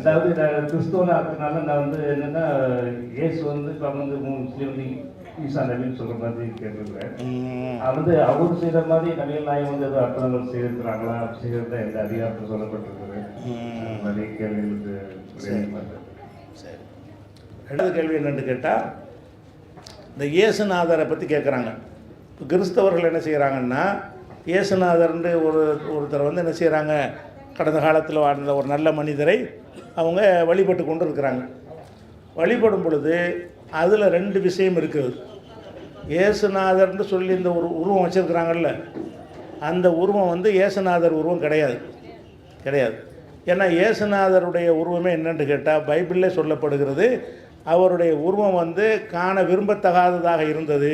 அதாவது நான் கிறிஸ்தவனாக இருக்கிறதுனால நான் வந்து என்னென்னா இயேசு வந்து இப்போ வந்து முஸ்லீம் வந்து ஈசா நபின்னு சொல்கிற மாதிரி கேட்டிருக்கிறேன். வந்து அவர் செய்கிற மாதிரி நபிகள் நாயகம் வந்து ஏதோ அற்புதங்கள் செய்திருக்கிறாங்களா செய்கிறது எந்த அதிகாரத்தில் சொல்லப்பட்டிருக்குது அந்த மாதிரி கேள்விகளுக்கு சரி. ரெண்டாவது கேள்வி என்னென்னு கேட்டால், இந்த இயேசுநாதரை பற்றி கேட்குறாங்க. இப்போ கிறிஸ்தவர்கள் என்ன செய்கிறாங்கன்னா, இயேசுநாதர்ன்னு ஒருத்தர் வந்து என்ன செய்கிறாங்க, கடந்த காலத்தில் வாழ்ந்த ஒரு நல்ல மனிதரை அவங்க வழிபட்டு கொண்டு இருக்கிறாங்க. வழிபடும் பொழுது அதில் 2 விஷயம் இருக்குது. இயேசுநாதர்னு சொல்லி இந்த ஒரு உருவம் வச்சுருக்கிறாங்கல்ல, அந்த உருவம் வந்து இயேசுநாதர் உருவம் கிடையாது. ஏன்னா இயேசுநாதருடைய உருவமே என்னென்னு கேட்டால், பைபிளில் சொல்லப்படுகிறது, அவருடைய உருவம் வந்து காண விரும்பத்தகாததாக இருந்தது.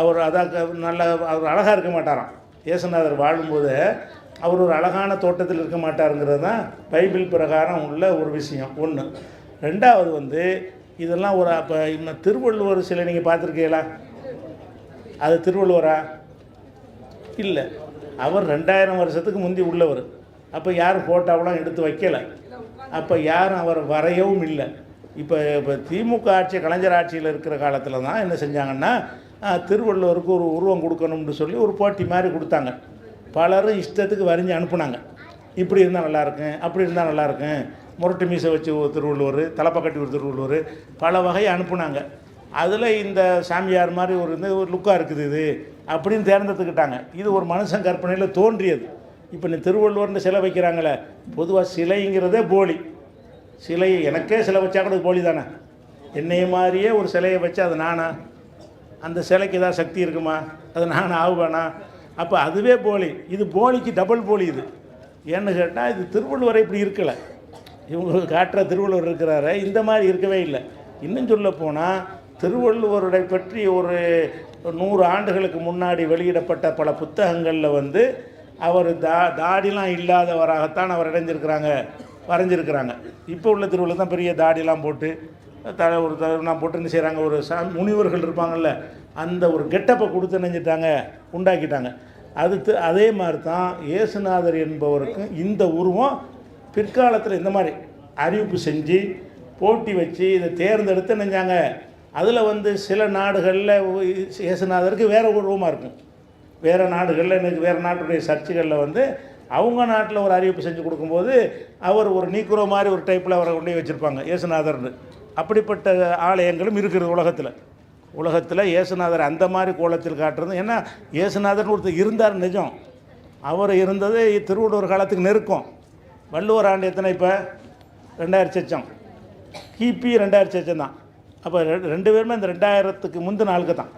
அவர் அவர் அழகாக இருக்க மாட்டாராம். இயேசுநாதர் வாழும்போது அவர் ஒரு அழகான தோட்டத்தில் இருக்க மாட்டாருங்கிறது தான் பைபிள் பிரகாரம் உள்ள ஒரு விஷயம் ஒன்று. ரெண்டாவது வந்து இதெல்லாம் ஒரு அப்போ இன்னும் திருவள்ளுவர் சிலை நீங்கள் பார்த்துருக்கீங்களா? அது திருவள்ளுவரா? இல்லை, அவர் 2000 வருஷத்துக்கு முந்தி உள்ளவர். அப்போ யாரும் ஃபோட்டோவெலாம் எடுத்து வைக்கலை. அப்போ யாரும் அவர் வரையவும் இல்லை. இப்போ திமுக ஆட்சி, கலைஞர் ஆட்சியில் இருக்கிற காலத்தில் தான் என்ன செஞ்சாங்கன்னா, திருவள்ளுவருக்கு ஒரு உருவம் கொடுக்கணும்னு சொல்லி ஒரு போட்டி மாதிரி கொடுத்தாங்க. பலரும் இஷ்டத்துக்கு வரைஞ்சி அனுப்புனாங்க. இப்படி இருந்தால் நல்லாயிருக்கும், அப்படி இருந்தால் நல்லாயிருக்கும், முரட்டு மீசை வச்சு ஒரு திருவள்ளுவர், தலைப்பக்கட்டி ஒரு திருவள்ளுவர், பல வகையை அனுப்புனாங்க. அதில் இந்த சாமியார் மாதிரி ஒரு லுக்காக இருக்குது இது அப்படின்னு தேர்ந்தெடுத்துக்கிட்டாங்க. இது ஒரு மனுஷன் கற்பனையில் தோன்றியது. இப்போ நீ திருவள்ளுவர்னு சிலை வைக்கிறாங்களே, பொதுவாக சிலைங்கிறதே போலி. சிலையை எனக்கே சிலை வச்சா கூட போலி தானே. என்னைய மாதிரியே ஒரு சிலையை வச்சா அது நானா? அந்த சிலைக்கு ஏதாவது சக்தி இருக்குமா? அது நான் ஆகுவேனா? அப்போ அதுவே போலி. இது போலிக்கு டபுள் போலி. இது ஏன்னு கேட்டால், இது திருவள்ளுவரை இப்படி இருக்கலை. இவங்க காட்டுற திருவள்ளுவர் இருக்கிறாரு இந்த மாதிரி இருக்கவே இல்லை. இன்னும் சொல்ல போனால், திருவள்ளுவரை பற்றி ஒரு 100 ஆண்டுகளுக்கு முன்னாடி வெளியிடப்பட்ட பல புத்தகங்களில் வந்து அவர் தாடிலாம் இல்லாதவராகத்தான் அவர் வரைஞ்சிருக்கிறாங்க. இப்போ உள்ள திருவள்ளுவர் தான் பெரிய தாடிலாம் போட்டு ஒரு நான் போட்டு என்ன செய்கிறாங்க, ஒரு முனிவர்கள் இருப்பாங்கள்ல, அந்த ஒரு கெட்டப்பை கொடுத்து நினைஞ்சிட்டாங்க, உண்டாக்கிட்டாங்க. அதே மாதிரி தான் இயேசுநாதர் என்பவருக்கு இந்த உருவம் பிற்காலத்தில் இந்த மாதிரி அறிவிப்பு செஞ்சு போட்டி வச்சு இதை தேர்ந்தெடுத்து நினைஞ்சாங்க. அதில் வந்து சில நாடுகளில் இயேசுநாதருக்கு வேறு உருவமாக இருக்கும். வேறு நாடுகளில் எனக்கு வேறு நாட்டுடைய சர்ச்சுகளில் வந்து அவங்க நாட்டில் ஒரு அறிவிப்பு செஞ்சு கொடுக்கும்போது அவர் ஒரு நீக்குறோ மாதிரி ஒரு டைப்பில் அவரை கொண்டு வச்சுருப்பாங்க இயேசுநாதர்னு. அப்படிப்பட்ட ஆலயங்களும் இருக்கிறது உலகத்தில். இயேசுநாதர் அந்த மாதிரி கோலத்தில் காட்டுறது. ஏன்னா இயேசுநாதர்னு ஒருத்தர் இருந்தார், நிஜம். அவர் இருந்தது திருவள்ளுவர் காலத்துக்கு நெருக்கம். வள்ளுவர் ஆண்டு எத்தனை? இப்போ 2000 சச்சம், கிபி 2000 சச்சம் தான். அப்போ 2 பேருமே இந்த 2000க்கு முந்தின ஆளுக்கு தான்.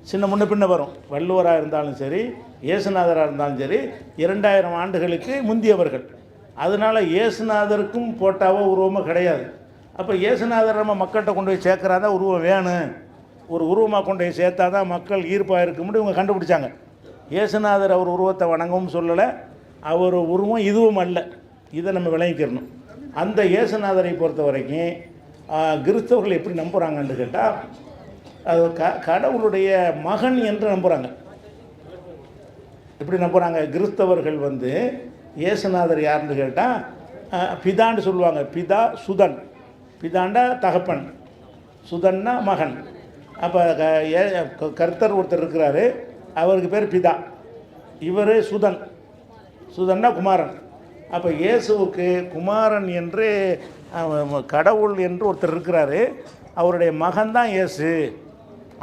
சின்ன முன்ன பின்ன வரும். வள்ளுவராக இருந்தாலும் சரி, இயேசுநாதராக இருந்தாலும் சரி, 2000 ஆண்டுகளுக்கு முந்தியவர்கள். அதனால் இயேசுநாதருக்கும் போட்டாவோ உருவமோ கிடையாது. அப்போ இயேசுநாதர் நம்ம மக்கள்கிட்ட கொண்டு போய் சேர்க்குறாதான் உருவம் வேணும். ஒரு உருவமாக கொண்டு போய் சேர்த்தா தான் மக்கள் ஈர்ப்பாக இருக்கும்னு இவங்க கண்டுபிடிச்சாங்க. இயேசுநாதர் அவர் உருவத்தை வணங்கவும் சொல்லலை, அவர் உருவம் இதுவும் அல்ல. இதை நம்ம விளங்கிக்கிறணும். அந்த இயேசுநாதரை பொறுத்த வரைக்கும் கிறிஸ்தவர்கள் எப்படி நம்புகிறாங்கன்னு கேட்டால், அது கடவுளுடைய மகன் என்று நம்புகிறாங்க. எப்படி நம்புகிறாங்க? கிறிஸ்தவர்கள் வந்து இயேசுநாதர் யாருன்னு கேட்டால் பிதான்னு சொல்லுவாங்க. பிதா சுதன். பிதாண்டா தகப்பன், சுதன்னா மகன். அப்போ கர்த்தர் ஒருத்தர் இருக்கிறாரு, அவருக்கு பேர் பிதா. இவர் சுதன்னா குமாரன். அப்போ இயேசுவுக்கு குமாரன் என்று கடவுள் என்று ஒருத்தர் இருக்கிறாரு, அவருடைய மகன்தான் இயேசு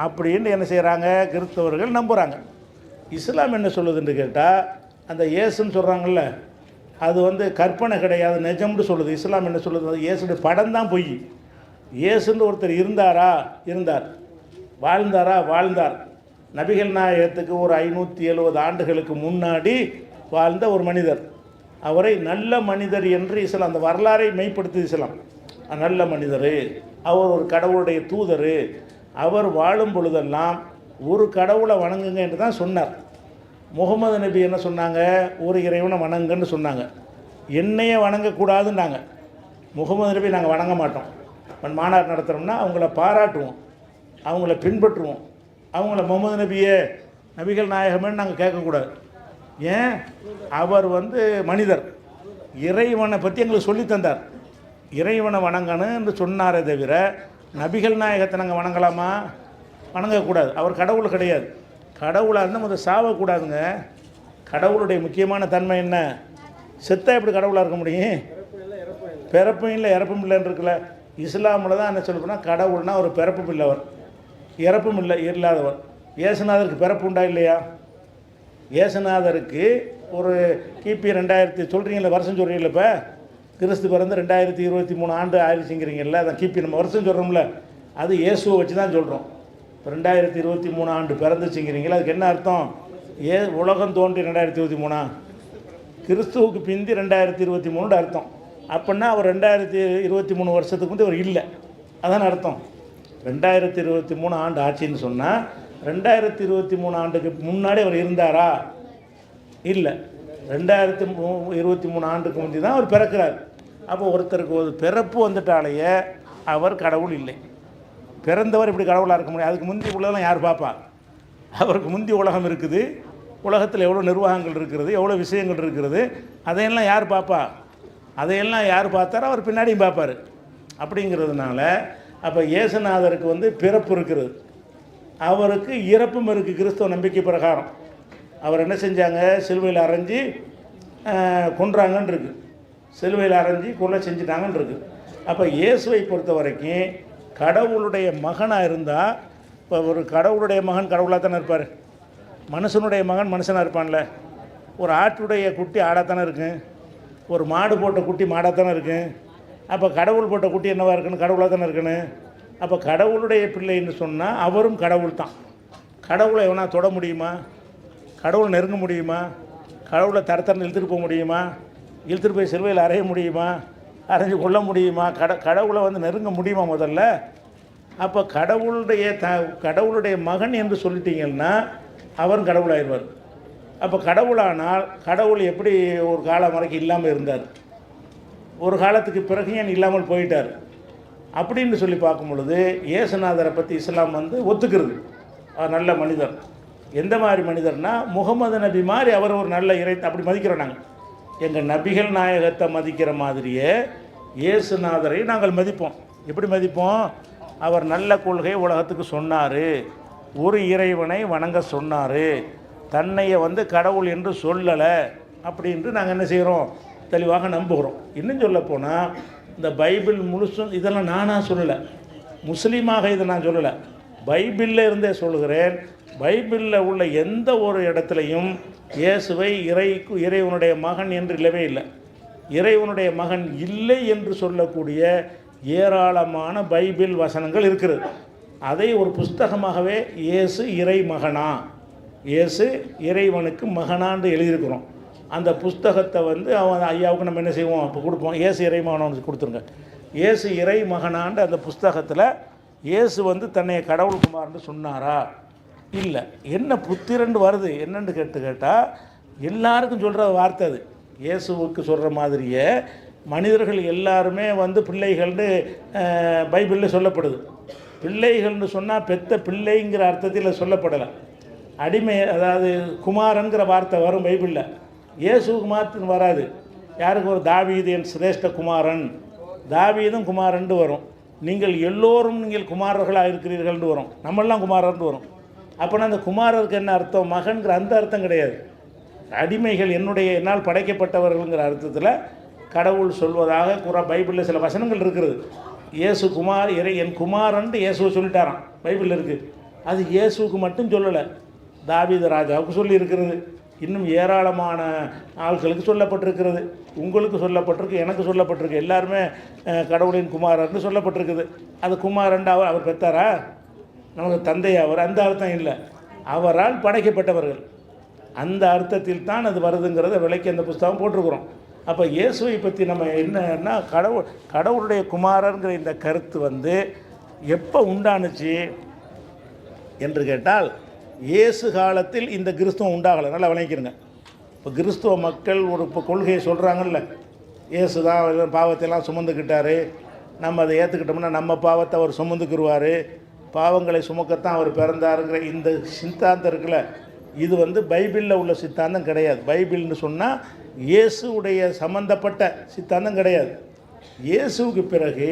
அப்படின்னு என்ன செய்கிறாங்க, கிறிஸ்தவர்கள் நம்புகிறாங்க. இஸ்லாம் என்ன சொல்லுதுன்னு கேட்டால், அந்த இயேசுன்னு சொல்கிறாங்கல்ல, அது வந்து கற்பனை கிடையாது, நிஜம்னு சொல்லுது. இஸ்லாம் என்ன சொல்லுது? இயேசுடைய படம் தான் பொய். இயேசுன்னு ஒருத்தர் இருந்தார். வாழ்ந்தார். நபிகள் நாயகத்துக்கு ஒரு 570 ஆண்டுகளுக்கு முன்னாடி வாழ்ந்த ஒரு மனிதர். அவரை நல்ல மனிதர் என்று இஸ்லாம் அந்த வரலாறை மெய்ப்படுத்து. இஸ்லாம் நல்ல மனிதர், அவர் ஒரு கடவுளுடைய தூதர், அவர் வாழும் பொழுதெல்லாம் ஒரு கடவுளை வணங்குங்க என்று தான் சொன்னார். முகமது நபி என்ன சொன்னாங்க? ஒரு இறைவனை வணங்குன்னு சொன்னாங்க. என்னையே வணங்கக்கூடாதுன்னாங்க. முகமது நபி நாங்கள் வணங்க மாட்டோம். மாநாடு நடத்துகிறோம்னா அவங்கள பாராட்டுவோம், அவங்கள பின்பற்றுவோம், அவங்கள முகமது நபியே நபிகள் நாயகம்னு நாங்கள் கேட்கக்கூடாது. ஏன்? அவர் வந்து மனிதர், இறைவனை பற்றி எங்களுக்கு சொல்லித்தந்தார். இறைவனை வணங்கணும்னு சொன்னாரே தவிர நபிகள் நாயகத்தை நாங்கள் வணங்கலாமா? வணங்கக்கூடாது. அவர் கடவுள் கிடையாது. கடவுளாக இருந்தால் முதல் சாவக்கூடாதுங்க. கடவுளுடைய முக்கியமான தன்மை என்ன? செத்தா எப்படி கடவுளாக இருக்க முடியும்? பிறப்பும் இல்லை இறப்பும் இல்லைன்னு இருக்குல்ல. இஸ்லாமில் தான் என்ன சொல்லப்போனால் கடவுள்னா ஒரு பிறப்பும் இல்லவர், இறப்பும் இல்லை இல்லாதவர். இயேசுநாதருக்கு பிறப்பு உண்டா இல்லையா? இயேசுநாதருக்கு ஒரு கிபி 2000 சொல்கிறீங்களே, வருஷம் சொல்கிறீங்கள. இப்போ கிறிஸ்து பிறந்து 2023 ஆண்டு ஆயிடுச்சுங்கிறீங்கல்ல, அதான் கிபி நம்ம வருஷம் சொல்கிறோம்ல, அது இயேசுவை வச்சு தான் சொல்கிறோம். இப்போ 2023 ஆண்டு பிறந்துச்சுங்கிறீங்களா, அதுக்கு என்ன அர்த்தம்? உலகம் தோன்றி 2023 கிறிஸ்துவுக்கு பிந்தி 2023 அர்த்தம். அப்படின்னா அவர் 2023 வருஷத்துக்கு வந்து அவர் இல்லை, அதான் அர்த்தம். 2023 ஆண்டு ஆட்சின்னு சொன்னால் 2023 ஆண்டுக்கு முன்னாடி அவர் இருந்தாரா? இல்லை. 2023 ஆண்டுக்கு முந்தி தான் அவர் பிறக்கிறார். அப்போ ஒருத்தருக்கு ஒரு பிறப்பு வந்துட்டாலேயே அவர் கடவுள் இல்லை. பிறந்தவர் இப்படி கடவுளாக இருக்க முடியும்? அதுக்கு முந்தி உள்ளதெல்லாம் யார் பார்ப்பா? அவருக்கு முந்தி உலகம் இருக்குது, உலகத்தில் எவ்வளோ நிர்வாகங்கள் இருக்கிறது, எவ்வளோ விஷயங்கள் இருக்கிறது, அதையெல்லாம் யார் பார்ப்பா? அதையெல்லாம் யார் பார்த்தாரோ அவர் பின்னாடியும் பார்ப்பார். அப்படிங்கிறதுனால அப்போ இயேசுநாதருக்கு வந்து பிறப்பு இருக்கிறது, அவருக்கு இறப்பும் இருக்குது. கிறிஸ்தவ நம்பிக்கை பிரகாரம் அவர் என்ன செஞ்சாங்க? சிலுவையில் அரைஞ்சி கொன்றாங்கன்னு இருக்குது, சிலுவையில் அரைஞ்சி கொலை செஞ்சிட்டாங்கன்னு இருக்குது. அப்போ இயேசுவை பொறுத்த வரைக்கும் கடவுளுடைய மகனாக இருந்தால், இப்போ ஒரு கடவுளுடைய மகன் கடவுளாக தானே இருப்பார், மனுஷனுடைய மகன் மனுஷனாக இருப்பான்ல. ஒரு ஆட்டுடைய குட்டி ஆடாத்தானே இருக்கு, ஒரு மாடு போட்ட குட்டி மாடாத்தானே இருக்கு. அப்போ கடவுள் போட்ட குட்டி என்னவாக இருக்குன்னு? கடவுளாக தானே இருக்குன்னு. அப்போ கடவுளுடைய பிள்ளைன்னு சொன்னால் அவரும் கடவுள் தான். கடவுளை எவனா தொட முடியுமா? கடவுளை நெருங்க முடியுமா? கடவுளை தரத்தரன்னு இழுத்துட்டு போக முடியுமா? இழுத்துட்டு போய் சிலுவையில் அறைய முடியுமா? அரைஞ்சு கொள்ள முடியுமா? கடவுளை வந்து நெருங்க முடியுமா முதல்ல? அப்போ கடவுளுடைய மகன் என்று சொல்லிட்டீங்கன்னா அவரும் கடவுளாகிடுவார். அப்போ கடவுளானால் கடவுள் எப்படி ஒரு காலம் வரைக்கும் இல்லாமல் இருந்தார், ஒரு காலத்துக்கு பிறகு ஏன் இல்லாமல் போயிட்டார் அப்படின்னு சொல்லி பார்க்கும் பொழுது இயேசுநாதரை பற்றி இஸ்லாம் வந்து ஒத்துக்கிறது. அவர் நல்ல மனிதர். எந்த மாதிரி மனிதர்னா, முகமது நபி மாதிரி அவர் ஒரு நல்ல இறை, அப்படி மதிக்கிறோம் நாங்கள். எங்கள் நபிகள் நாயகத்தை மதிக்கிற மாதிரியே இயேசுநாதரை நாங்கள் மதிப்போம். எப்படி மதிப்போம்? அவர் நல்ல கொள்கை உலகத்துக்கு சொன்னார், ஒரு இறைவனை வணங்க சொன்னார், தன்னையை வந்து கடவுள் என்று சொல்லலை அப்படின்ட்டு நாங்கள் என்ன செய்கிறோம்? தெளிவாக நம்புகிறோம். இன்னும் சொல்லப்போனால் இந்த பைபிள் முழுசும் இதெல்லாம் நானாக சொல்லலை, முஸ்லீமாக இதை நான் சொல்லலை, பைபிளில் இருந்தே சொல்லுகிறேன். பைபிளில் உள்ள எந்த ஒரு இடத்துலையும் இயேசுவை இறைவனுடைய மகன் என்று இல்லவே இல்லை. இறைவனுடைய மகன் இல்லை என்று சொல்லக்கூடிய ஏராளமான பைபிள் வசனங்கள் இருக்கிறது. அதை ஒரு புஸ்தகமாகவே இயேசு இறை மகனா, இயேசு இறைவனுக்கு மகனான்னு எழுதியிருக்கிறோம். அந்த புஸ்தகத்தை வந்து அவன் ஐயாவுக்கு நம்ம என்ன செய்வோம்? அப்போ கொடுப்போம், இயேசு இறை மகனான்னு கொடுத்துருங்க. இயேசு இறை மகனாண்டு அந்த புஸ்தகத்தில் இயேசு வந்து தன்னை கடவுள் குமார்னு சொன்னாரா? இல்லை. என்ன புத்திரண்டு வருது என்னென்னு கேட்டால் எல்லாருக்கும் சொல்கிற வார்த்தை அது. இயேசுவுக்கு சொல்கிற மாதிரியே மனிதர்கள் எல்லாருமே வந்து பிள்ளைகள்னு பைபிளில் சொல்லப்படுது. பிள்ளைகள்னு சொன்னால் பெத்த பிள்ளைங்கிற அர்த்தத்தில் சொல்லப்படலை. அடிமை, அதாவது குமாரங்கிற வார்த்தை வரும் பைபிளில், இயேசுவுக்கு மாத்திரம் வராது. யாருக்கு ஒரு தாவீது என் சிரேஷ்ட குமாரன், தாவீதும் குமாரன்ட்டு வரும். நீங்கள் எல்லோரும் நீங்கள் குமாரர்களாக இருக்கிறீர்கள்னு வரும், நம்மெல்லாம் குமாரன்ட்டு வரும். அப்போனா அந்த குமாரருக்கு என்ன அர்த்தம்? மகன்கிற அந்த அர்த்தம் கிடையாது. அடிமைகள் என்னால் படைக்கப்பட்டவர்கள்ங்கிற அர்த்தத்தில் கடவுள் சொல்வதாக பைபிளில் சில வசனங்கள் இருக்கிறது. இயேசு குமார் என் குமாரன்ட்டு இயேசுவை சொல்லிட்டாராம், பைபிளில் இருக்குது. அது இயேசுவுக்கு மட்டும் சொல்லலை, தாவீது ராஜாவுக்கு சொல்லி இருக்கிறது. இன்னும் ஏராளமான ஆட்களுக்கு சொல்லப்பட்டிருக்கிறது. உங்களுக்கு சொல்லப்பட்டிருக்கு, எனக்கு சொல்லப்பட்டிருக்கு. எல்லாருமே கடவுளின் குமாரன்னு சொல்லப்பட்டிருக்குது. அது குமாரன் அவர் பெற்றாரா? நமக்கு தந்தை அவர், அந்த அர்த்தம் இல்லை. அவரால் படைக்கப்பட்டவர்கள், அந்த அர்த்தத்தில் தான் அது வருதுங்கிறத விலைக்கு அந்த புஸ்தகம் போட்டிருக்கிறோம். அப்போ இயேசுவை பற்றி நம்ம என்னன்னா, கடவுளுடைய குமாரங்கிற இந்த கருத்து வந்து எப்போ உண்டானுச்சு என்று கேட்டால், இயேசு காலத்தில் இந்த கிறிஸ்துவம் உண்டாகலை. நல்லா விளங்கிக்கிறங்க. இப்போ கிறிஸ்துவ மக்கள் இப்போ கொள்கையை சொல்கிறாங்கல்ல, இயேசு தான் பாவத்தையெல்லாம் சுமந்துக்கிட்டார், நம்ம அதை ஏற்றுக்கிட்டோம்னா நம்ம பாவத்தை அவர் சுமந்துக்கிடுவார், பாவங்களை சுமக்கத்தான் அவர் பிறந்தாருங்கிற இந்த சித்தாந்தம் இருக்குல்ல, இது வந்து பைபிளில் உள்ள சித்தாந்தம் கிடையாது. பைபிள்னு சொன்னால் இயேசுடைய சம்மந்தப்பட்ட சித்தாந்தம் கிடையாது. இயேசுவுக்கு பிறகு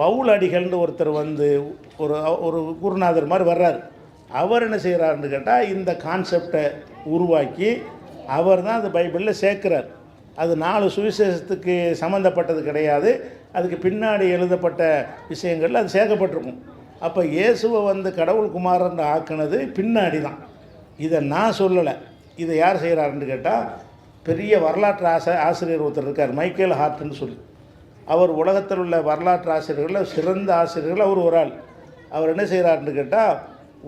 பவுல் அடிகள்னு ஒருத்தர் வந்து ஒரு ஒரு குருநாதர் மாதிரி வர்றார். அவர் என்ன செய்கிறாருன்னு கேட்டால் இந்த கான்செப்டை உருவாக்கி அவர் தான் அந்த பைபிளில் சேர்க்குறார். அது 4 சுவிசேஷத்துக்கு சம்மந்தப்பட்டது கிடையாது, அதுக்கு பின்னாடி எழுதப்பட்ட விஷயங்கள் அது சேர்க்கப்பட்டிருக்கும். அப்போ இயேசுவை வந்து கடவுள் குமாரன் ஆக்குனது பின்னாடி தான். இதை நான் சொல்லலை. இதை யார் செய்கிறாருன்னு கேட்டால் பெரிய வரலாற்று ஆசிரியர் ஒருத்தர் இருக்கார், மைக்கேல் ஹார்ட்னு சொல்லி. அவர் உலகத்தில் உள்ள வரலாற்று ஆசிரியர்களில் சிறந்த ஆசிரியர்கள் அவர் ஒரு ஆள். அவர் என்ன செய்கிறாருன்னு கேட்டால்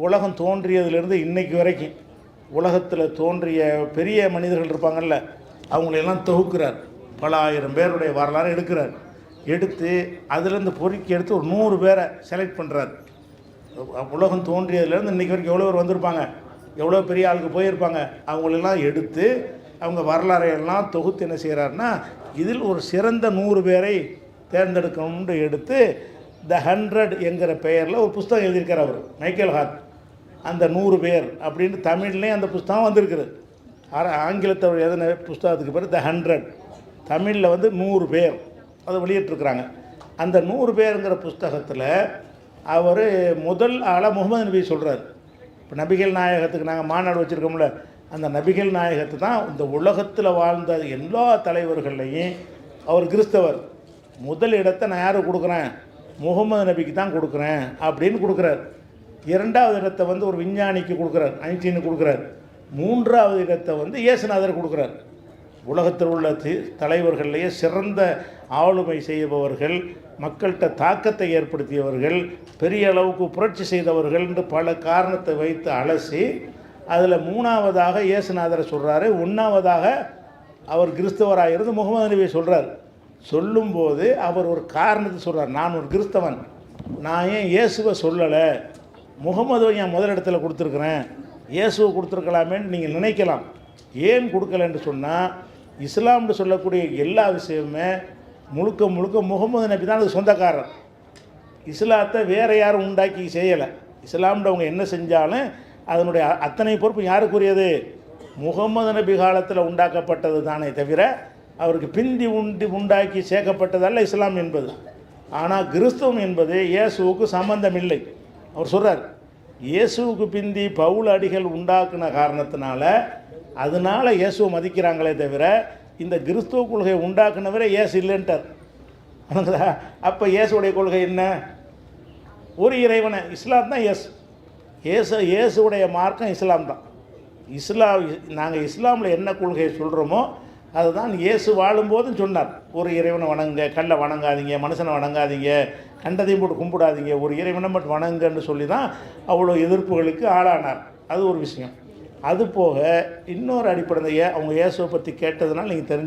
உலகம் தோன்றியதுலேருந்து இன்றைக்கு வரைக்கும் உலகத்தில் தோன்றிய பெரிய மனிதர்கள் இருப்பாங்கள்ல, அவங்களெல்லாம் தொகுக்கிறார். பல ஆயிரம் பேருடைய வரலாறு எடுக்கிறார். எடுத்து அதிலேருந்து பொறுக்கி எடுத்து ஒரு 100 பேரை செலக்ட் பண்ணுறார். உலகம் தோன்றியதுலேருந்து இன்றைக்கி வரைக்கும் எவ்வளோ பேர் வந்திருப்பாங்க, எவ்வளோ பெரிய ஆளுக்கு போயிருப்பாங்க, அவங்களெல்லாம் எடுத்து அவங்க வரலாறையெல்லாம் தொகுத்து என்ன செய்கிறாருன்னா இதில் ஒரு சிறந்த 100 பேரை தேர்ந்தெடுக்கணும்னு எடுத்து த 100 என்கிற பெயரில் ஒரு புஸ்தகம் எழுதியிருக்கார் அவர், மைக்கேல் ஹார்ட். அந்த 100 பேர் அப்படின்னு தமிழ்லேயும் அந்த புஸ்தகம் வந்திருக்குது. ஆங்கிலத்தை எழுதின புஸ்தகத்துக்கு பேர் த 100, தமிழில் வந்து 100 பேர் அதை வெளியிட்டிருக்கிறாங்க. அந்த 100 பேருங்கிற புஸ்தகத்தில் அவர் முதல் ஆளாக முகமது நபி சொல்கிறார். இப்போ நபிகள் நாயகத்துக்கு நாங்கள் மாநாடு வச்சுருக்கோம்ல, அந்த நபிகள் நாயகத்தை தான் இந்த உலகத்தில் வாழ்ந்த எல்லா தலைவர்களையும் அவர் கிறிஸ்தவர், முதல் இடத்தை நான் யாருக்கு கொடுக்குறேன், முகமது நபிக்கு தான் கொடுக்குறேன் அப்படின்னு கொடுக்குறார். 2வது இடத்தை வந்து ஒரு விஞ்ஞானிக்கு கொடுக்குறார், ஐன்ஸ்டீனு கொடுக்குறார். 3வது இடத்தை வந்து இயேசுநாதர் கொடுக்குறார். உலகத்தில் உள்ள தலைவர்களையே சிறந்த ஆளுமை செய்பவர்கள், மக்கள்கிட்ட தாக்கத்தை ஏற்படுத்தியவர்கள், பெரிய அளவுக்கு புரட்சி செய்தவர்கள் என்று பல காரணத்தை வைத்து அலசி அதில் 3வதாக இயேசுநாதரை சொல்கிறாரு. 1வதாக அவர் கிறிஸ்தவராக இருந்து முகமது நபியை சொல்கிறார். சொல்லும்போது அவர் ஒரு காரணத்தை சொல்கிறார், நான் ஒரு கிறிஸ்தவன், நான் ஏன் இயேசுவை சொல்லலை, முகமதுவை என் முதலிடத்தில் கொடுத்துருக்குறேன், இயேசுவை கொடுத்துருக்கலாமேன்னு நீங்கள் நினைக்கலாம். ஏன் கொடுக்கலன்னு சொன்னால் இஸ்லாம்னு சொல்லக்கூடிய எல்லா விஷயமுமே முழுக்க முழுக்க முகமது நபி தான் அது சொந்தக்காரர். இஸ்லாத்தை வேறு யாரும் உண்டாக்கி செய்யலை. இஸ்லாம்னு அவங்க என்ன செஞ்சாலும் அதனுடைய அத்தனை பொறுப்பு யாருக்குரியது, முகமது நபி காலத்தில் உண்டாக்கப்பட்டது தானே தவிர அவருக்கு பிந்தி உண்டாக்கி சேர்க்கப்பட்டதல்ல இஸ்லாம் என்பது. ஆனால் கிறிஸ்தவம் என்பது இயேசுவுக்கு சம்பந்தம் இல்லை. அவர் சொல்கிறார், இயேசுவுக்கு பிந்தி பவுல் அடிகள் உண்டாக்குன காரணத்தினால அதனால் இயேசுவை மதிக்கிறாங்களே தவிர இந்த கிறிஸ்துவ கொள்கையை உண்டாக்குனவரே இயேசு இல்லைன்ட்டார். அப்போ இயேசுடைய கொள்கை என்ன, ஒரு இறைவனை, இஸ்லாம் தான் இயேசுடைய மார்க்கம் இஸ்லாம் தான். நாங்கள் இஸ்லாமில் என்ன கொள்கையை சொல்கிறோமோ அதுதான் இயேசு வாழும்போதும் சொன்னார். ஒரு இறைவனை வணங்குங்க, கல்லை வணங்காதீங்க, மனுஷனை வணங்காதீங்க, கண்டதையும் போட்டு கும்பிடாதீங்க, ஒரு இறைவனை மட்டும் வணங்குன்னு சொல்லி தான் அவ்வளோ எதிர்ப்புகளுக்கு ஆளானார். அது ஒரு விஷயம். அது போக இன்னொரு அடிப்படையை அவங்க இயேசுவை பற்றி கேட்டதுனால நீங்கள் தெரிஞ்சு